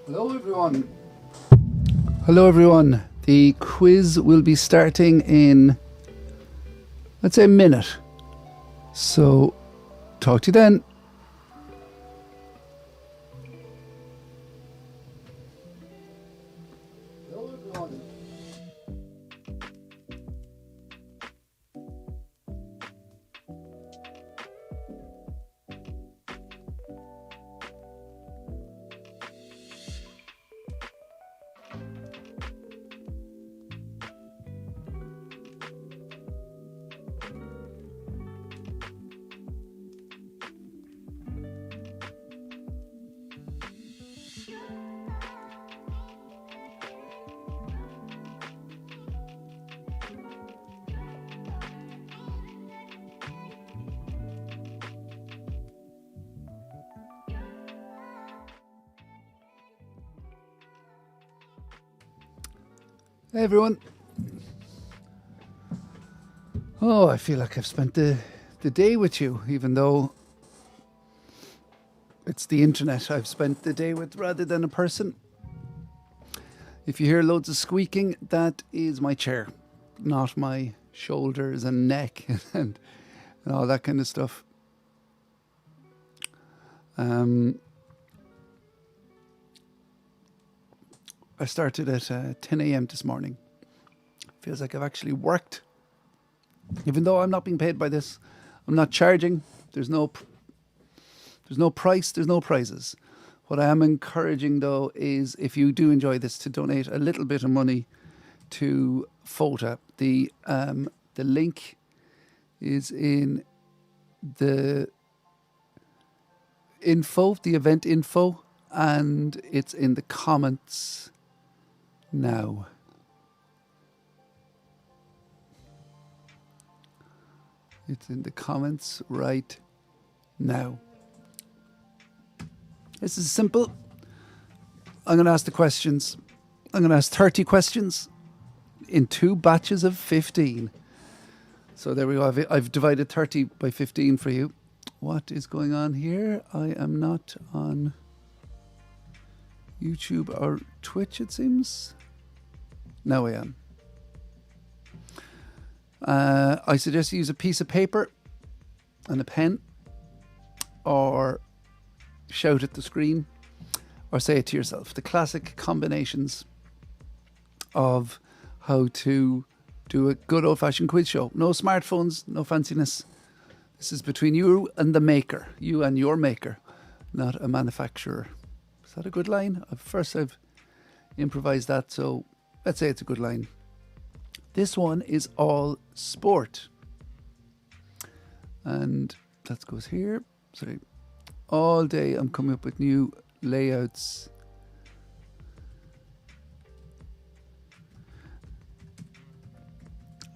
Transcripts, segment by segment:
Hello everyone. Hello everyone. The quiz will be starting in, let's say, a minute. So, talk to you then. Hello everyone. Hey everyone. Oh, I feel like I've spent the day with you, even though it's the internet I've spent the day with rather than a person. If you hear loads of squeaking, that is my chair, not my shoulders and neck and all that kind of stuff. I started at 10 a.m. this morning. Feels like I've actually worked. Even though I'm not being paid by this, I'm not charging. There's no price, there's no prizes. What I am encouraging though is, if you do enjoy this, to donate a little bit of money to Fota. The link is in the event info, and it's in the comments now. It's in the comments right now. This is simple. I'm going to ask the questions. I'm going to ask 30 questions in 2 batches of 15. So there we go. I've divided 30 by 15 for you. What is going on here? I am not on YouTube or Twitch, it seems. Now I am. I suggest you use a piece of paper and a pen, or shout at the screen, or say it to yourself. The classic combinations of how to do a good old-fashioned quiz show. No smartphones, no fanciness. This is between you and the maker, you and your maker, not a manufacturer. Is that a good line? I've improvised that, so let's say it's a good line. This one is all sport. And that goes here. Sorry. All day I'm coming up with new layouts.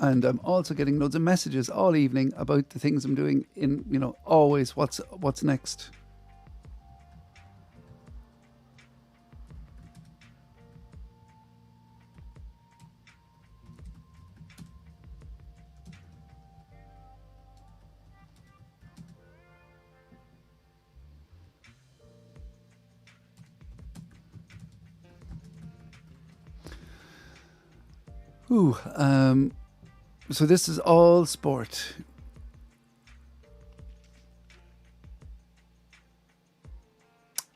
And I'm also getting loads of messages all evening about the things I'm doing in, always what's next. So this is all sport.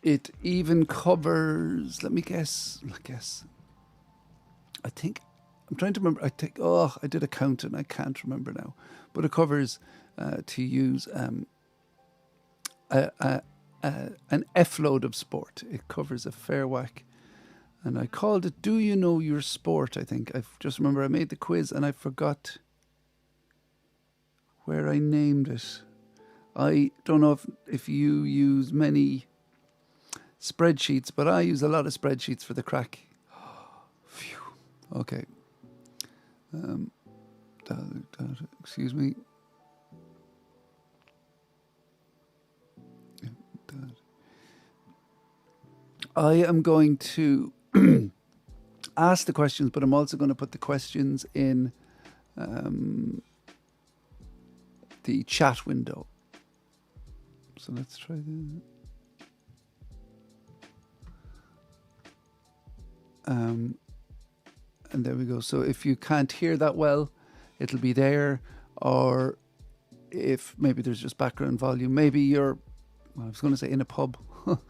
It even covers, let me guess. I think, I'm trying to remember. I did a count and I can't remember now. But it covers to use an F-load of sport. It covers a fair whack. And I called it Do You Know Your Sport, I think. I just remember I made the quiz and I forgot where I named it. I don't know if you use many spreadsheets, but I use a lot of spreadsheets for the crack. Phew. Okay. Excuse me. I am going to ask the questions, but I'm also going to put the questions in the chat window. So let's try this. And there we go. So if you can't hear that well, it'll be there. Or if maybe there's just background volume, maybe you're, well, I was going to say in a pub. Well,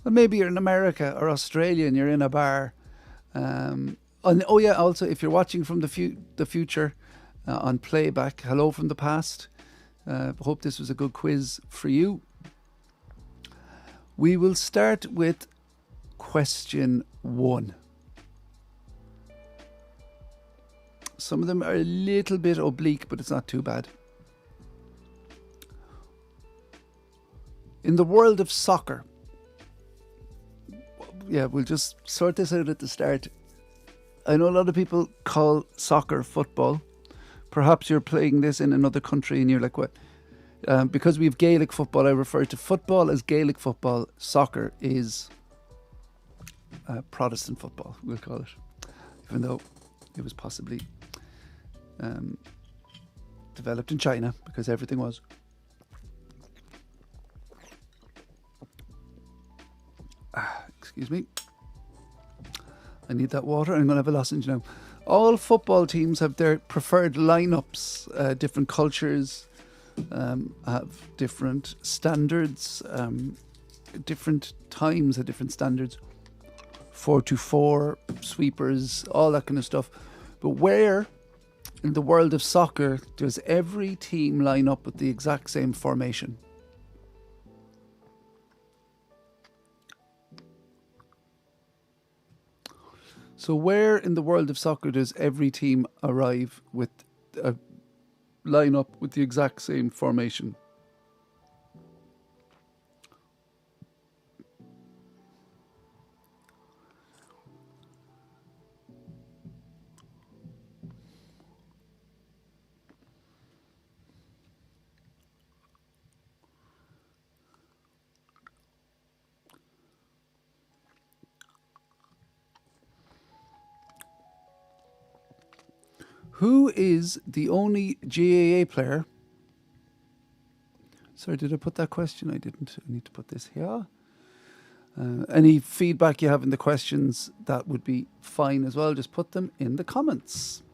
maybe you're in America or Australia and you're in a bar. And oh yeah, also if you're watching from the future on playback, hello from the past. Hope this was a good quiz for you. We will start with question 1. Some of them are a little bit oblique, but it's not too bad. In the world of soccer, yeah, we'll just sort this out at the start. I know a lot of people call soccer football. Perhaps you're playing this in another country and you're like, what? Because we have Gaelic football, I refer to football as Gaelic football. Soccer is Protestant football, we'll call it. Even though it was possibly developed in China, because everything was. Excuse me. I need that water. I'm going to have a lozenge now. All football teams have their preferred lineups. Different cultures have different standards. Different times have different standards. 4-2-4, sweepers, all that kind of stuff. But where in the world of soccer does every team line up with the exact same formation? So where in the world of soccer does every team arrive with a line up with the exact same formation? Who is the only GAA player? Sorry, did I put that question? I didn't. I need to put this here. Any feedback you have in the questions, that would be fine as well. Just put them in the comments.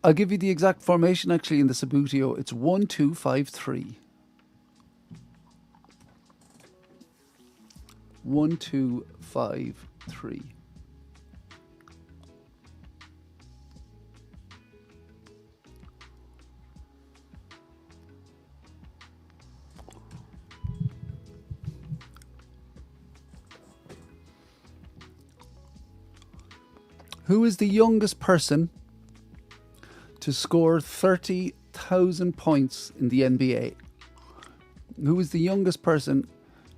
I'll give you the exact formation actually in the Sabutio. It's 1-2-5-3. 1-2-5-3. Who is the youngest person to score 30,000 points in the NBA? Who is the youngest person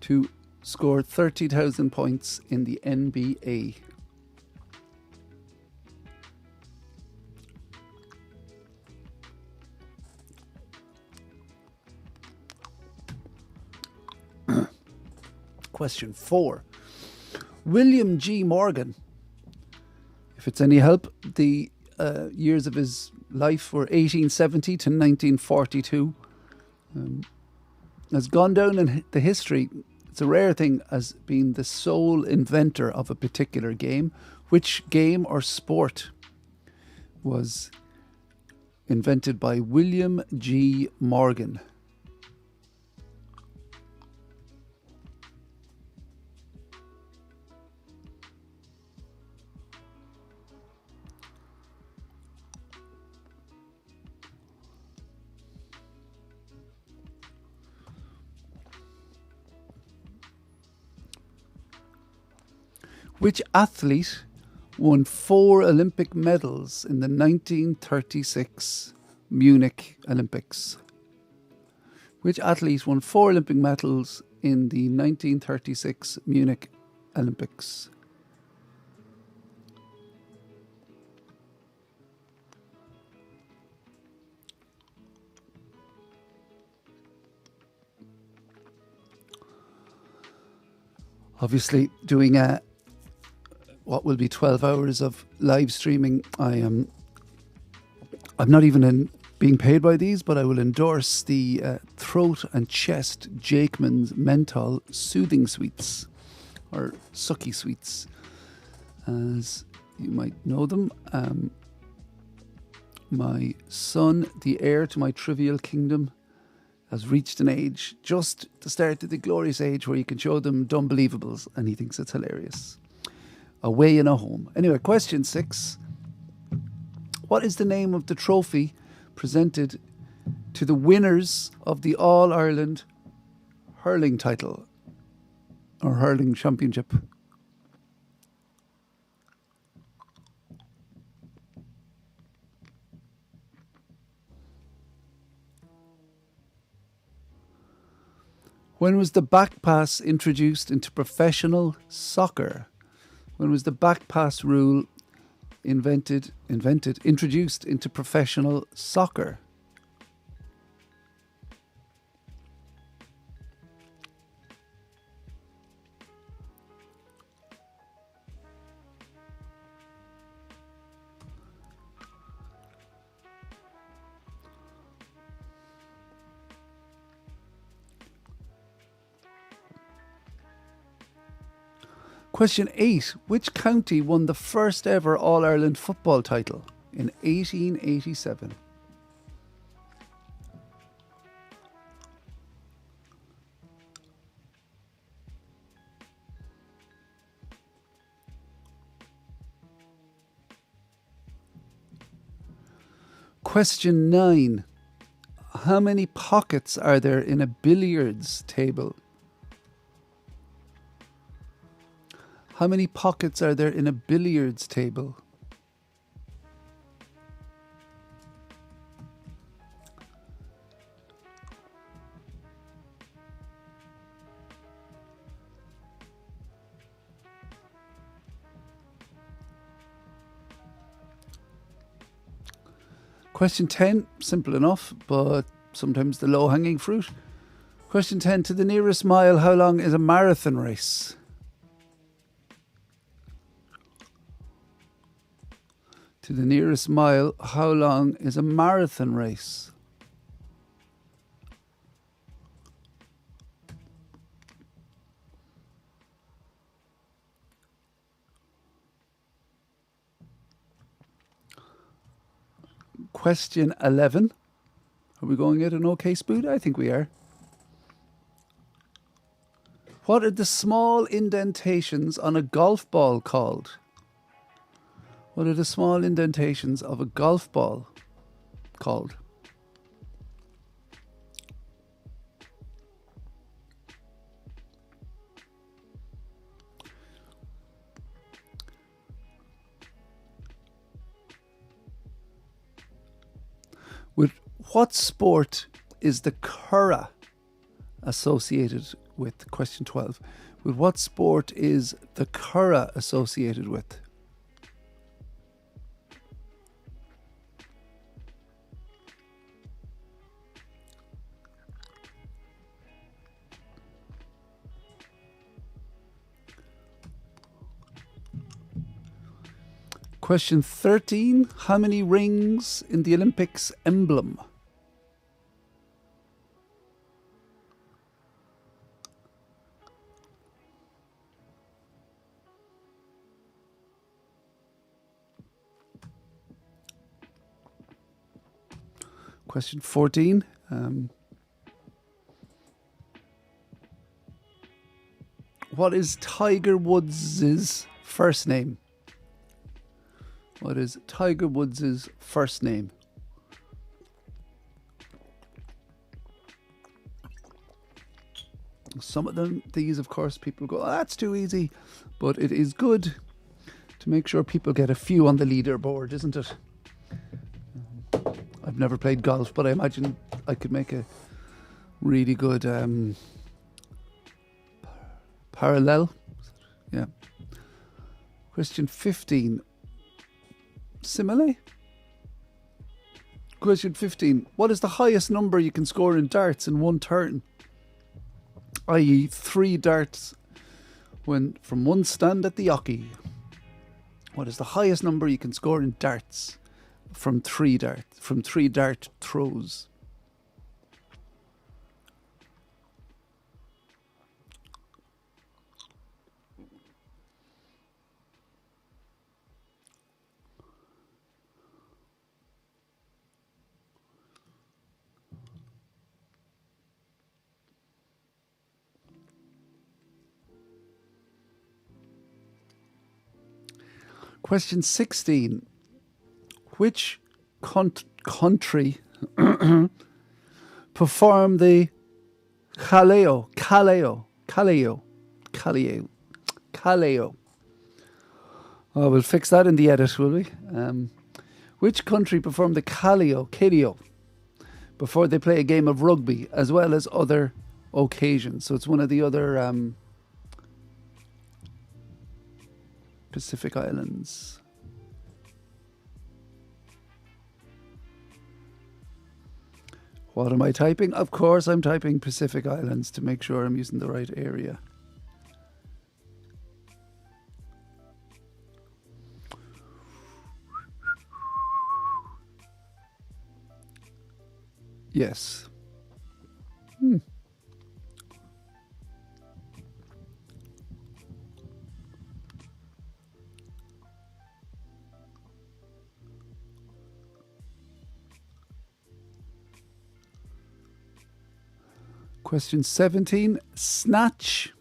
to score 30,000 points in the NBA? Question 4. William G. Morgan. If it's any help, the years of his life were 1870 to 1942. Has gone down in the history, it's a rare thing, as being the sole inventor of a particular game. Which game or sport was invented by William G. Morgan? Which athlete won 4 Olympic medals in the 1936 Munich Olympics? Which athlete won 4 Olympic medals in the 1936 Munich Olympics? Obviously, doing what will be 12 hours of live streaming. I'm not even being paid by these, but I will endorse the Throat and Chest Jakeman's Menthol Soothing Sweets, or Sucky Sweets. as you might know them. My son, the heir to my trivial kingdom, has reached an age, just the start of the glorious age, where you can show them Dumbelievables, and he thinks it's hilarious. Away in a home. Anyway, question 6. What is the name of the trophy presented to the winners of the All-Ireland hurling title or hurling championship? When was the back pass introduced into professional soccer? When was the back pass rule introduced into professional soccer? Question 8. Which county won the first ever All-Ireland football title in 1887? Question 9. How many pockets are there in a billiards table? How many pockets are there in a billiards table? Question 10, simple enough, but sometimes the low-hanging fruit. Question 10, to the nearest mile, how long is a marathon race? To the nearest mile, how long is a marathon race? Question 11. Are we going at an okay speed? I think we are. What are the small indentations on a golf ball called? What are the small indentations of a golf ball called? With what sport is the curragh associated with? Question 12. With what sport is the curragh associated with? Question 13. How many rings in the Olympics emblem? Question 14. What is Tiger Woods' first name? What is Tiger Woods' first name? Some of these, of course, people go, oh, that's too easy. But it is good to make sure people get a few on the leaderboard, isn't it? I've never played golf, but I imagine I could make a really good parallel. Yeah. Question 15. Similarly. Question 15. What is the highest number you can score in darts in one turn? I.e. 3 darts from one stand at the Yockey. What is the highest number you can score in darts from 3 dart throws? Question 16. Which country performed the Kaleo? Oh, we'll fix that in the edit, will we? Which country performed the Kaleo before they play a game of rugby, as well as other occasions? So it's one of the other Pacific Islands. What am I typing? Of course I'm typing Pacific Islands to make sure I'm using the right area. Yes. Question 17. Snatch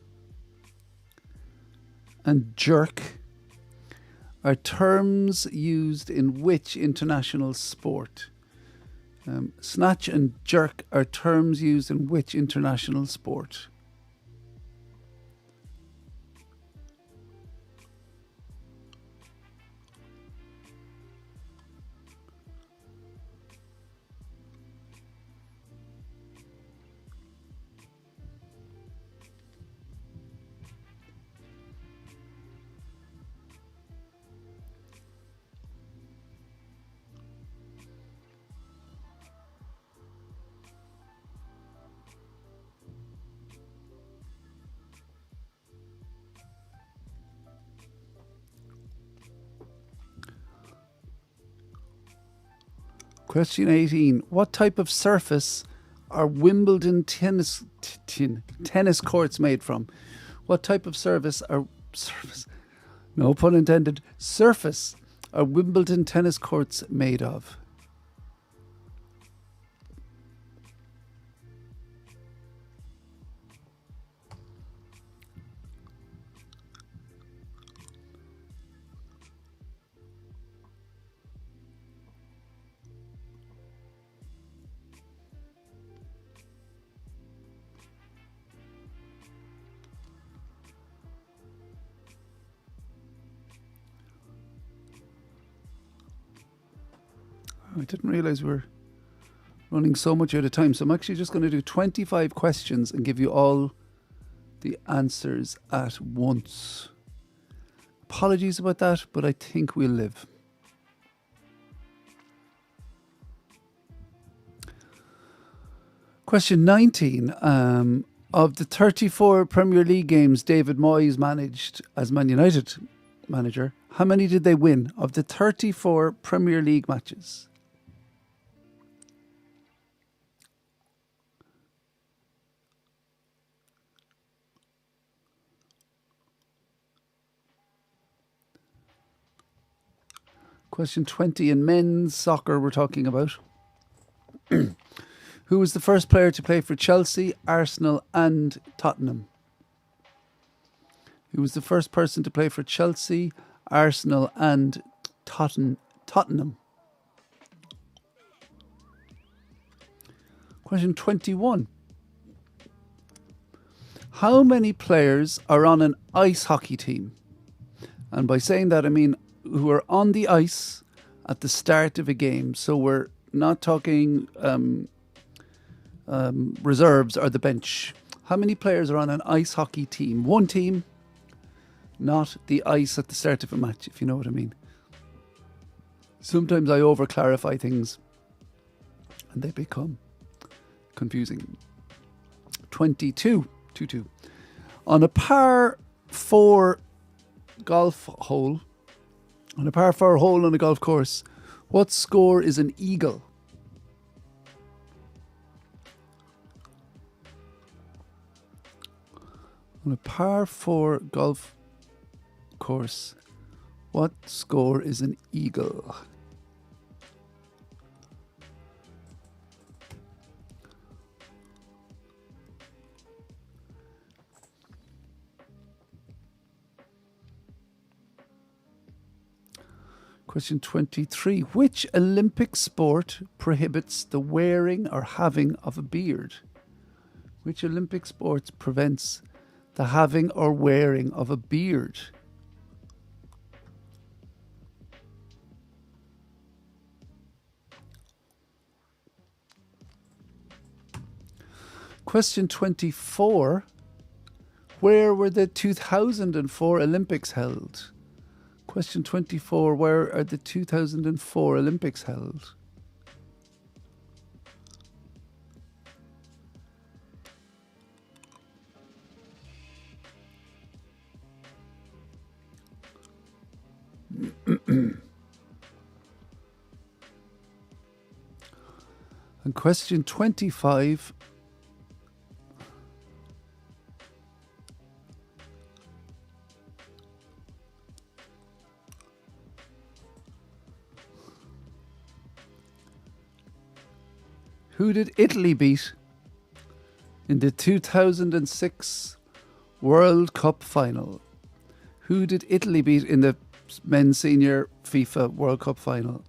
and jerk are terms used in which international sport? Snatch and jerk are terms used in which international sport? Question 18. What type of surface are Wimbledon tennis courts made from? What type of surface, no pun intended, surface are Wimbledon tennis courts made of? I didn't realize we're running so much out of time. So I'm actually just going to do 25 questions and give you all the answers at once. Apologies about that, but I think we'll live. Question 19. Of the 34 Premier League games David Moyes managed as Man United manager, how many did they win of the 34 Premier League matches? Question 20. In men's soccer we're talking about. Who was the first player to play for Chelsea, Arsenal and Tottenham? Who was the first person to play for Chelsea, Arsenal and Tottenham? Question 21. How many players are on an ice hockey team? And by saying that I mean who are on the ice at the start of a game. So we're not talking reserves or the bench. How many players are on an ice hockey team? One team, not the ice at the start of a match, if you know what I mean. Sometimes I over-clarify things and they become confusing. 22. On a par 4 golf hole, on a par 4 hole on a golf course, what score is an eagle? On a par 4 golf course, what score is an eagle? Question 23. Which Olympic sport prohibits the wearing or having of a beard? Which Olympic sport prevents the having or wearing of a beard? Question 24. Where were the 2004 Olympics held? Question 24. Where are the 2004 Olympics held? And question 25. Who did Italy beat in the 2006 World Cup final? Who did Italy beat in the men's senior FIFA World Cup final?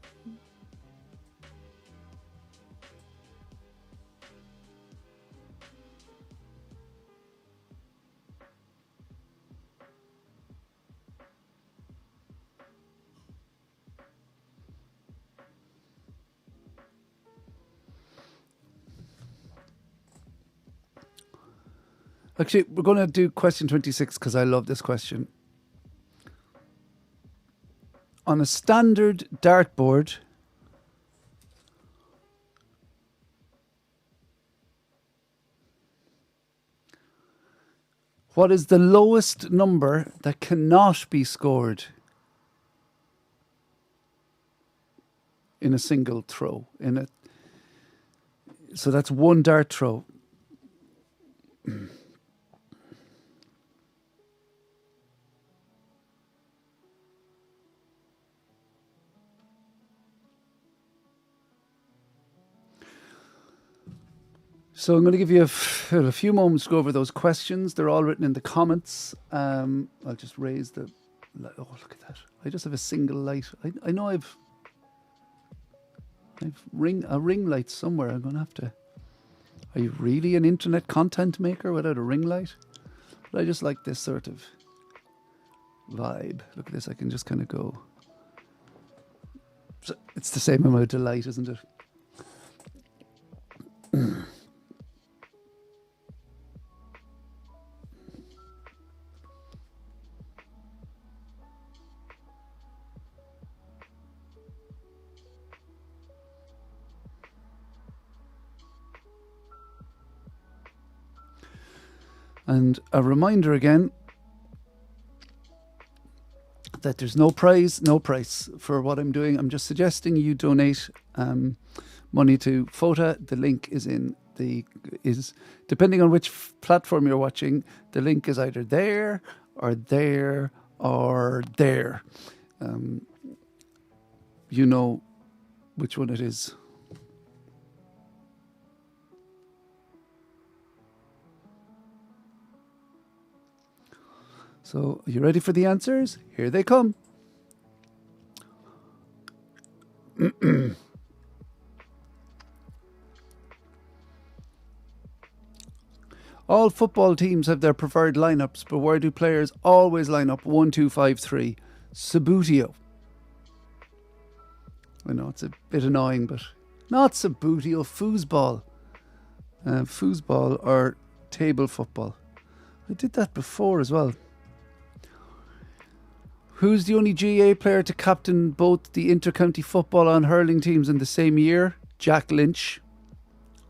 Actually, we're going to do question 26 because I love this question. On a standard dartboard, what is the lowest number that cannot be scored in a single throw? So that's one dart throw. So I'm going to give you a few moments to go over those questions. They're all written in the comments. I'll just raise the... Oh, look at that. I just have a single light. I know I've a ring light somewhere. I'm going to have to... Are you really an internet content maker without a ring light? But I just like this sort of vibe. Look at this. I can just kind of go... So it's the same amount of light, isn't it? And a reminder again that there's no prize, no price for what I'm doing. I'm just suggesting you donate money to Fota. The link is depending on which platform you're watching, the link is either there or there or there. You know which one it is. So, are you ready for the answers? Here they come. All football teams have their preferred lineups, but where do players always line up? 1, 2, 5, 3. Sabutio. I know it's a bit annoying, but not Sabutio. Foosball. Foosball or table football. I did that before as well. Who's the only GA player to captain both the inter-county football and hurling teams in the same year? Jack Lynch.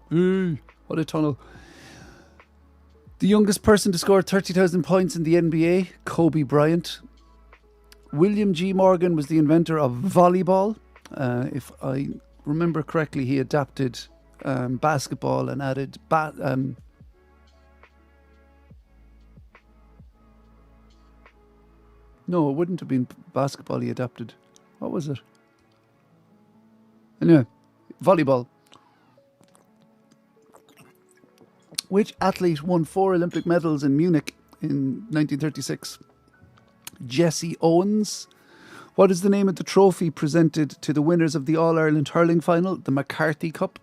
What a tunnel. The youngest person to score 30,000 points in the NBA? Kobe Bryant. William G. Morgan was the inventor of volleyball. If I remember correctly, he adapted basketball and added... No, it wouldn't have been basketball he adapted. What was it? Anyway, volleyball. Which athlete won 4 Olympic medals in Munich in 1936? Jesse Owens. What is the name of the trophy presented to the winners of the All-Ireland hurling final, the McCarthy Cup?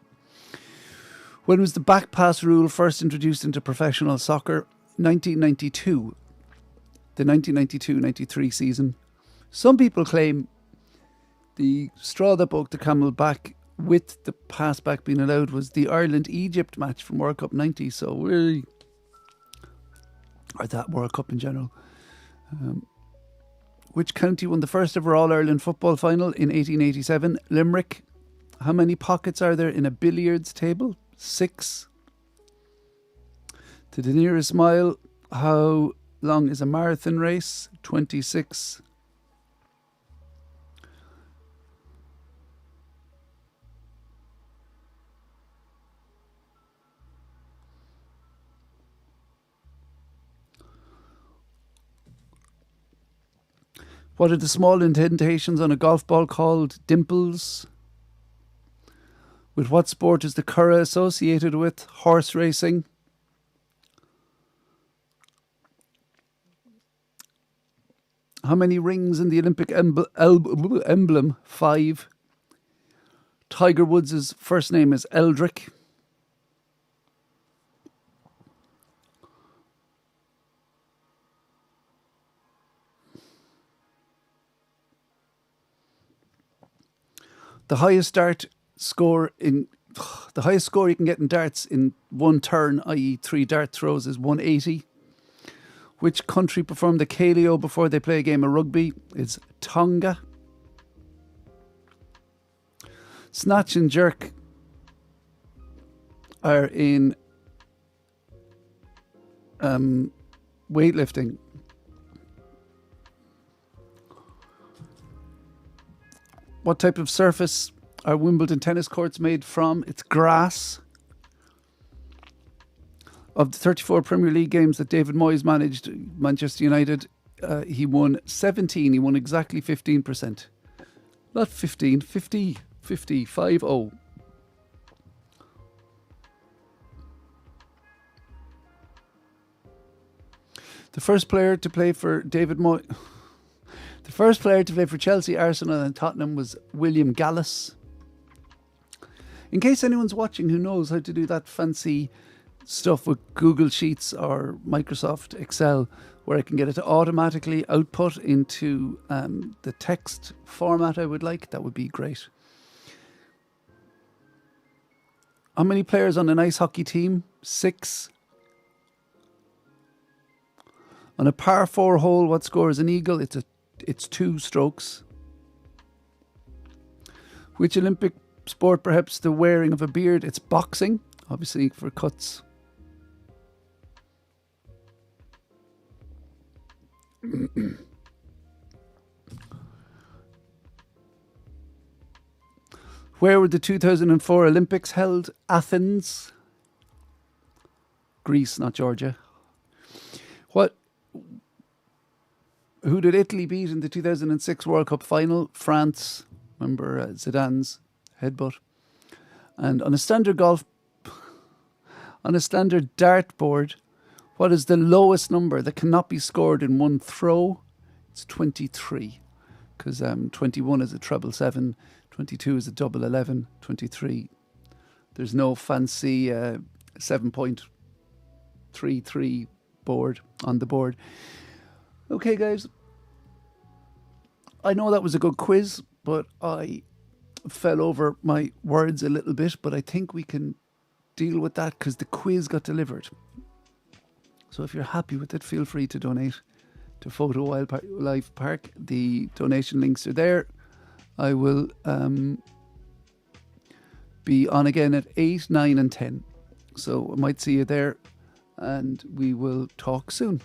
When was the back pass rule first introduced into professional soccer? 1992. The 1992-93 season. Some people claim the straw that broke the camel back with the pass back being allowed was the Ireland-Egypt match from World Cup 90. So or that World Cup in general. Which county won the first ever All-Ireland football final in 1887? Limerick. How many pockets are there in a billiards table? 6. To the nearest mile, how long is a marathon race? 26. What are the small indentations on a golf ball called? Dimples. With what sport is the curragh associated with? Horse racing. How many rings in the Olympic emblem? 5. Tiger Woods' first name is Eldrick. The highest score you can get in darts in one turn, i.e. 3 dart throws, is 180. Which country performed the Kaleo before they play a game of rugby? It's Tonga. Snatch and jerk are in weightlifting. What type of surface are Wimbledon tennis courts made from? It's grass. Of the 34 Premier League games that David Moyes managed Manchester United, he won 17. He won exactly 15%. Not 15, 50, 50. The first player to play for David Moyes... The first player to play for Chelsea, Arsenal and Tottenham was William Gallas. In case anyone's watching who knows how to do that fancy stuff with Google Sheets or Microsoft Excel, where I can get it to automatically output into the text format I would like, that would be great. How many players on an ice hockey team? 6. On a par 4 hole, what score is an eagle? It's 2 strokes. Which Olympic sport perhaps the wearing of a beard? It's boxing, obviously for cuts. Where were the 2004 Olympics held? Athens. Greece, not Georgia. Who did Italy beat in the 2006 World Cup final? France. Remember Zidane's headbutt. And on a standard dartboard, what is the lowest number that cannot be scored in one throw? It's 23. Because 21 is a treble 7, 22 is a double 11, 23. There's no fancy 7.33 board on the board. Okay, guys. I know that was a good quiz, but I fell over my words a little bit, but I think we can deal with that because the quiz got delivered. So if you're happy with it, feel free to donate to Fota Wildlife Park. The donation links are there. I will be on again at 8, 9 and 10. So I might see you there and we will talk soon.